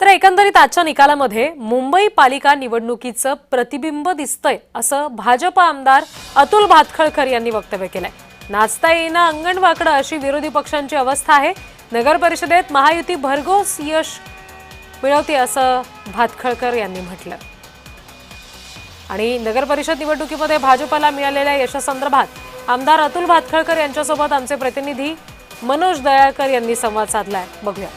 मात्र एकंदरीत आजच्या निकालामध्ये मुंबई पालिका निवडणुकीचं प्रतिबिंब दिसतंय असं भाजप आमदार अतुल भातखळकर यांनी वक्तव्य केलंय। नाचता येईना अंगण वाकडं अशी विरोधी पक्षांची अवस्था आहे। नगर परिषदेत महायुती भरघोस यश मिळवते असं भातखळकर यांनी म्हटलं। आणि नगर परिषद निवडणुकीमध्ये भाजपला मिळालेल्या यशासंदर्भात आमदार अतुल भातखळकर यांच्यासोबत आमचे प्रतिनिधी मनोज दयाळकर यांनी संवाद साधलाय, बघूया।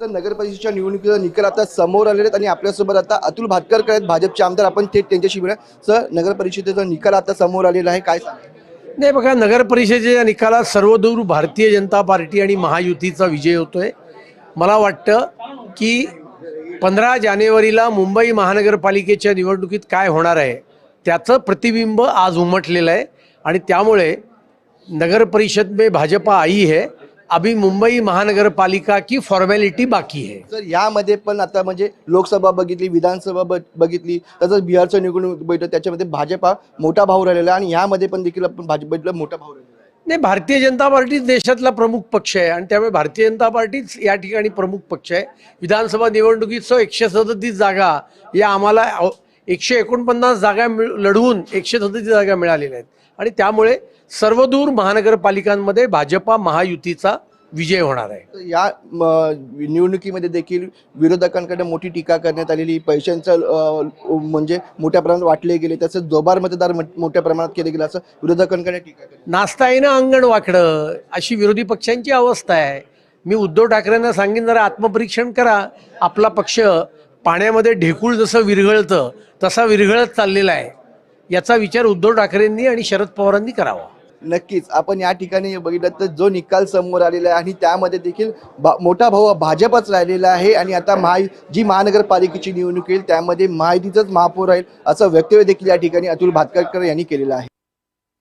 तर नगर परिषदेच्या निवडणुकीचा निकाल आता समोर आलेले आहेत आणि आपल्यासोबत आता अतुल भातखळकर आहेत, भाजपचे आमदार। आपण थेट त्यांच्याशी बोलूया। सर, नगर परिषदेचा निकाल आता समोर आलेला आहे, काय सांगाल? नाही बघा, नगर परिषदेच्या निकालात सर्वदूर भारतीय जनता पार्टी आणि महायुतीचा विजय होतोय। मला वाटतं की 15 जानेवारीला मुंबई महानगरपालिकेच्या निवडणुकीत काय होणार आहे त्याचं प्रतिबिंब आज उमटलेलं आहे आणि त्यामुळे नगर परिषद में भाजपा आई है, अभी मुंबई महानगरपालिका की फॉर्मॅलिटी बाकी है। सर, यामध्ये पण आता म्हणजे लोकसभा बघितली, विधानसभा बघितली, तसंच बिहारचं निवडणूक बैठक, त्याच्यामध्ये भाजपा मोठा भाऊ राहिलेला आहे आणि यामध्ये पण देखील आपण भाजपला मोठा भाऊ राहिलेला आहे। नाही, भारतीय जनता पार्टी देशातला प्रमुख पक्ष आहे आणि त्यामुळे भारतीय जनता पार्टीच या ठिकाणी प्रमुख पक्ष आहे। विधानसभा निवडणुकीत 137 जागा या आम्हाला 149 जागा लढवून 137 जागा मिळालेल्या आहेत आणि त्यामुळे सर्वदूर महानगरपालिकांमध्ये भाजपा महायुतीचा विजय होणार आहे। तर या निवडणुकीमध्ये देखील विरोधकांकडे मोठी टीका करण्यात आलेली, पैशांचं म्हणजे मोठ्या प्रमाणात वाटले गेले, तसंच जोबार मतदार मोठ्या प्रमाणात केले गेले असं विरोधकांकडे टीका करण्यात। नाचता येईना अंगण वाकडं अशी विरोधी पक्षांची अवस्था आहे। मी उद्धव ठाकरेंना सांगेन, जरा आत्मपरीक्षण करा। आपला पक्ष पाण्यामध्ये ढेकूळ जसं विरघळतं तसा विरघळत चाललेला आहे। याचा विचार उद्धव ठाकरेंनी आणि शरद पवारांनी करावा। नक्कीच आपण या ठिकाणी बघितलं तर जो निकाल समोर आलेला आहे आणि त्यामध्ये देखील मोठा भाऊ भाजपच राहिलेला आहे आणि आता जी महानगरपालिकेची निवडणूक येईल त्यामध्ये महायुतीचंच महापौर राहील असं वक्तव्य देखील या ठिकाणी अतुल भातखळकर यांनी केलेलं आहे।